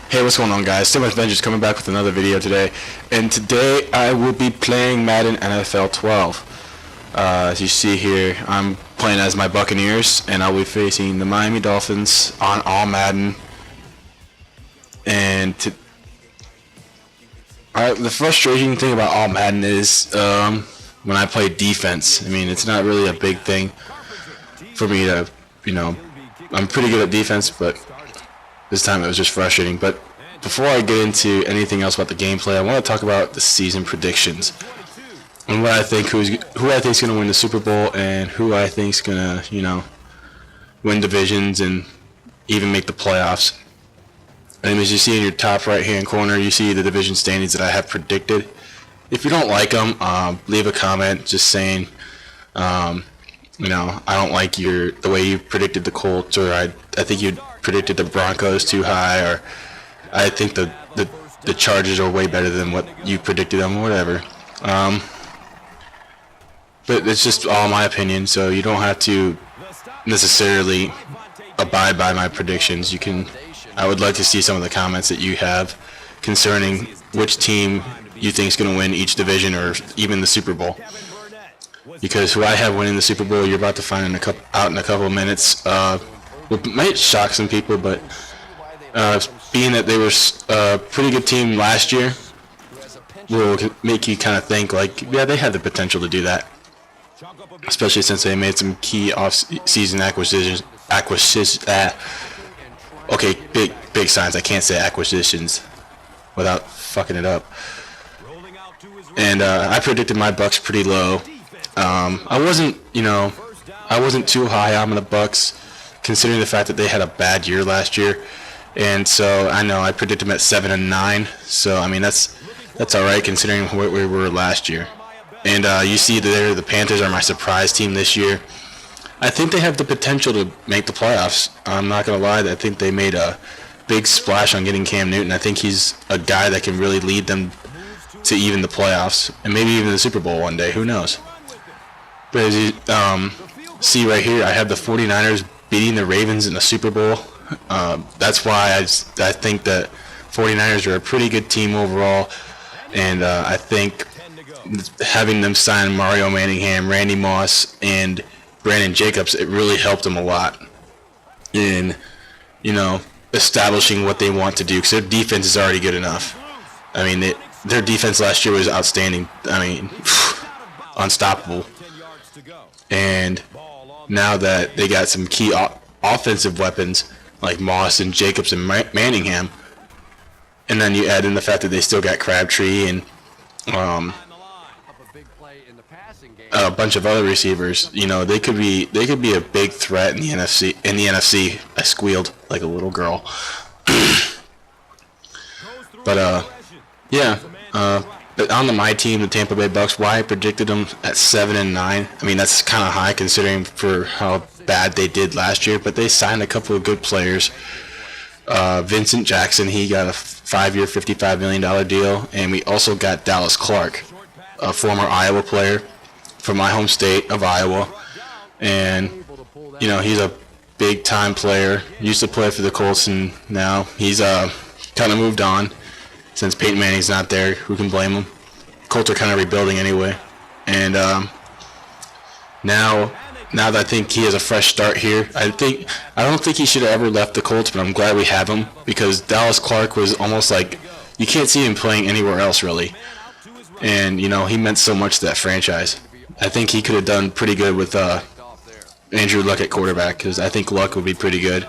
Hey, what's going on, guys? So much Avengers coming back with another video today, and today I will be playing Madden NFL 12. As you see here, I'm playing as my Buccaneers, and I'll be facing the Miami Dolphins on all Madden. And the frustrating thing about all Madden is when I play defense. I mean, it's not really a big thing for me to, I'm pretty good at defense, but this time it was just frustrating. But before I get into anything else about the gameplay, I want to talk about the season predictions and what I think who I think is going to win the Super Bowl and who I think is going to win divisions and even make the playoffs. And as you see in your top right hand corner, you see the division standings that I have predicted. If you don't like them, leave a comment just saying I don't like the way you predicted the Colts, or I think you predicted the Broncos too high, or I think the Chargers are way better than what you predicted them, or whatever. But it's just all my opinion, so you don't have to necessarily abide by my predictions. I would like to see some of the comments that you have concerning which team you think is going to win each division or even the Super Bowl. Because who I have winning the Super Bowl, you're about to find out in a couple of minutes. Might shock some people, but being that they were a pretty good team last year will make you kind of think like, yeah, they had the potential to do that. Especially since they made some key off-season acquisitions. Okay, big signs. I can't say acquisitions without fucking it up. And I predicted my Bucs pretty low. I wasn't too high on the Bucs, considering the fact that they had a bad year last year, and so I know I predicted them at 7-9. So I mean that's all right considering where we were last year. And you see there, the Panthers are my surprise team this year. I think they have the potential to make the playoffs. I'm not gonna lie, I think they made a big splash on getting Cam Newton. I think he's a guy that can really lead them to even the playoffs and maybe even the Super Bowl one day. Who knows? But as you see right here, I have the 49ers beating the Ravens in the Super Bowl. That's why I think that 49ers are a pretty good team overall, and I think having them sign Mario Manningham, Randy Moss, and Brandon Jacobs, it really helped them a lot in establishing what they want to do, because their defense is already good enough. I mean, their defense last year was outstanding. I mean, unstoppable. And now that they got some key offensive weapons like Moss and Jacobs and Manningham, and then you add in the fact that they still got Crabtree and a bunch of other receivers, they could be a big threat in the NFC. I squealed like a little girl. But but on my team, the Tampa Bay Bucs, why I predicted them at 7-9. I mean, that's kind of high considering for how bad they did last year. But they signed a couple of good players. Vincent Jackson, he got a 5-year, $55 million deal, and we also got Dallas Clark, a former Iowa player from my home state of Iowa, and he's a big-time player. Used to play for the Colts, and now he's kind of moved on. Since Peyton Manning's not there, who can blame him? Colts are kind of rebuilding anyway. And now that I think he has a fresh start here, I don't think he should have ever left the Colts, but I'm glad we have him, because Dallas Clark was almost like, you can't see him playing anywhere else really. And he meant so much to that franchise. I think he could have done pretty good with Andrew Luck at quarterback, because I think Luck would be pretty good.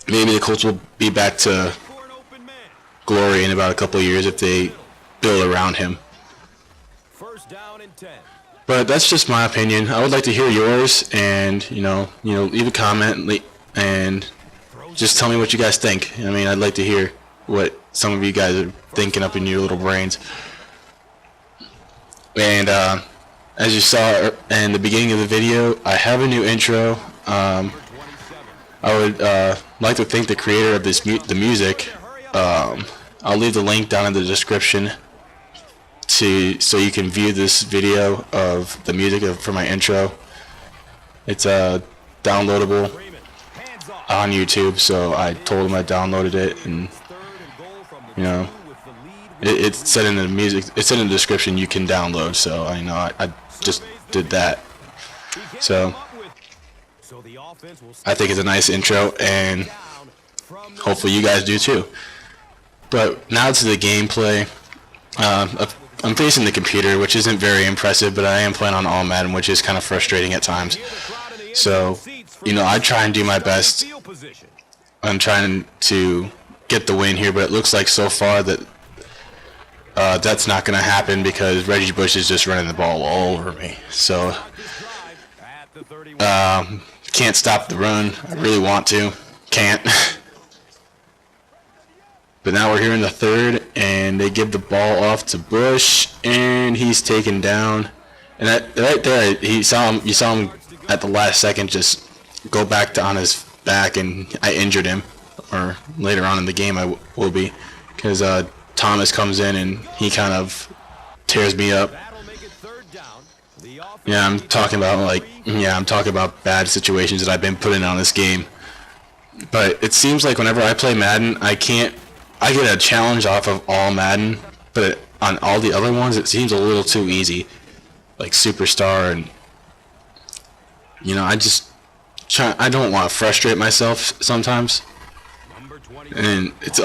Maybe the Colts will be back to glory in about a couple of years if they build around him. But that's just my opinion. I would like to hear yours, and leave a comment and just tell me what you guys think. I mean, I'd like to hear what some of you guys are thinking up in your little brains. And as you saw in the beginning of the video, I have a new intro. I would like to thank the creator of the music. I'll leave the link down in the description so you can view this video of the music for my intro. It's downloadable on YouTube, so I told him I downloaded it, and You know, it's said in the music, it's in the description you can download. So I just did that. So I think it's a nice intro, and hopefully you guys do too. But now to the gameplay. I'm facing the computer, which isn't very impressive, but I am playing on all Madden, which is kind of frustrating at times. So, I try and do my best. I'm trying to get the win here, but it looks like so far that that's not going to happen because Reggie Bush is just running the ball all over me. So, can't stop the run. I really want to. Can't. But now we're here in the third, and they give the ball off to Bush, and he's taken down. And right there, you saw him at the last second just go back on his back, and I injured him. Or later on in the game, I will be, because Thomas comes in and he kind of tears me up. Yeah, I'm talking about bad situations that I've been put in on this game. But it seems like whenever I play Madden, I get a challenge off of all Madden, but on all the other ones, it seems a little too easy. Like Superstar, and I don't want to frustrate myself sometimes. And it's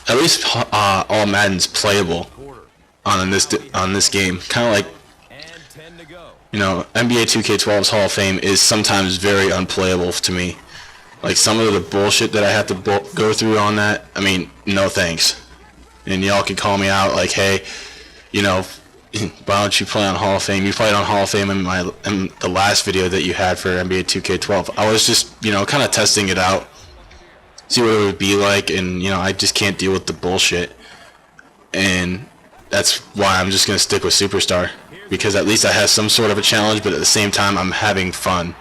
at least all Madden's playable on this game. Kind of like NBA 2K12's Hall of Fame is sometimes very unplayable to me. Like some of the bullshit that I have to go through on that, I mean, no thanks. And y'all can call me out like, hey, why don't you play on Hall of Fame? You played on Hall of Fame in the last video that you had for NBA 2K12. I was just, kind of testing it out, see what it would be like, and, I just can't deal with the bullshit. And that's why I'm just going to stick with Superstar, because at least I have some sort of a challenge, but at the same time, I'm having fun.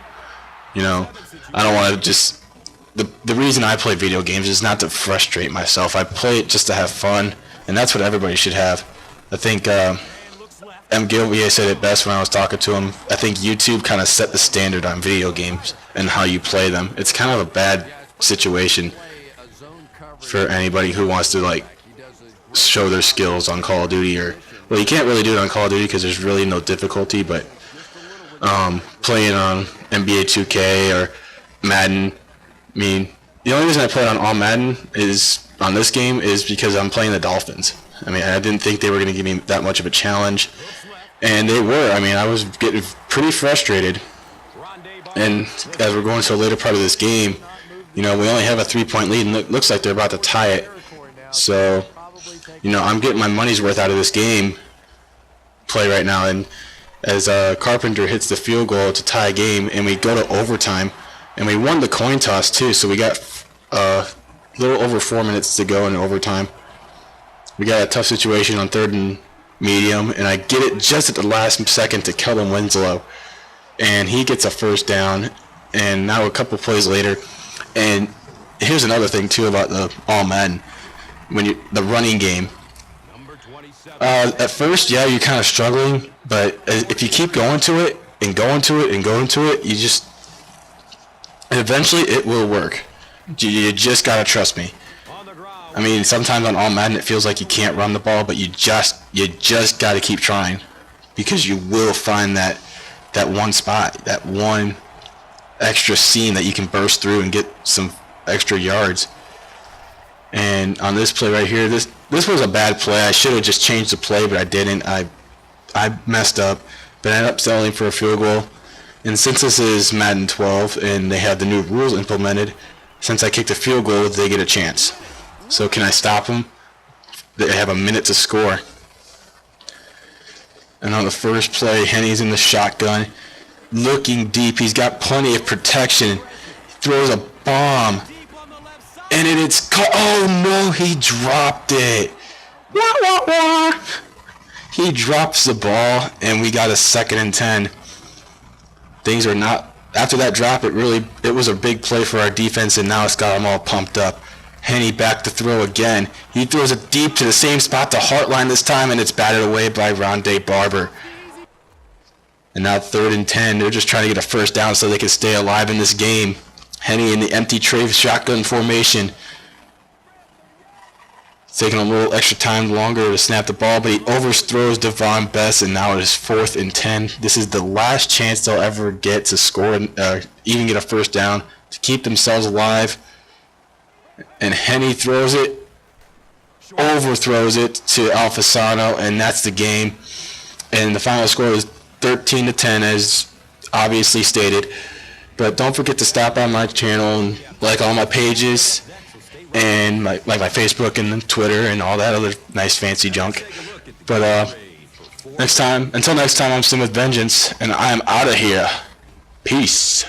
I don't want to just... The reason I play video games is not to frustrate myself. I play it just to have fun, and that's what everybody should have. I think M. Gilvier said it best when I was talking to him. I think YouTube kind of set the standard on video games and how you play them. It's kind of a bad situation for anybody who wants to show their skills on Call of Duty, well, you can't really do it on Call of Duty because there's really no difficulty, but playing on NBA 2K or Madden, I mean, the only reason I played on all Madden on this game is because I'm playing the Dolphins. I mean, I didn't think they were going to give me that much of a challenge, and they were. I mean, I was getting pretty frustrated, and as we're going to a later part of this game, we only have a 3-point lead, and it looks like they're about to tie it. So, I'm getting my money's worth out of this game play right now, and as Carpenter hits the field goal to tie a game, and we go to overtime, and we won the coin toss too, so we got a little over 4 minutes to go in overtime. We got a tough situation on third and medium, and I get it just at the last second to Kellen Winslow, and he gets a first down. And now a couple plays later, and here's another thing too about the all Madden, the running game. At first, yeah, you're kind of struggling, but if you keep going to it and going to it and going to it, eventually it will work. You just gotta trust me. I mean, sometimes on all Madden it feels like you can't run the ball, but you just gotta keep trying, because you will find that one spot, that one extra seam that you can burst through and get some extra yards. And on this play right here, this was a bad play. I should have just changed the play, but I didn't. I messed up, but I ended up settling for a field goal. And since this is Madden 12 and they have the new rules implemented, since I kicked a field goal, they get a chance. So can I stop them? They have a minute to score. And on the first play, Henny's in the shotgun, looking deep. He's got plenty of protection. He throws a bomb. And it's caught. Oh no, he dropped it. Wah, wah, wah. He drops the ball, and we got a 2nd and 10. Things are not, after that drop, it was a big play for our defense, and now it's got them all pumped up. Henny back to throw again. He throws it deep to the same spot, the Heartline this time, and it's batted away by Rondé Barber. And now 3rd and 10. They're just trying to get a first down so they can stay alive in this game. Henny in the empty trave shotgun formation. taking a little extra time longer to snap the ball, but he overthrows Devon Best, and now it is 4th and 10. This is the last chance they'll ever get to score, even get a first down, to keep themselves alive. And Henne throws it, overthrows it to Alfasano, and that's the game. And the final score is 13 to 10, as obviously stated. But don't forget to stop by my channel and like all my pages, and my Facebook and Twitter and all that other nice fancy junk. But until next time, I'm Sim with Vengeance, and I am out of here. Peace.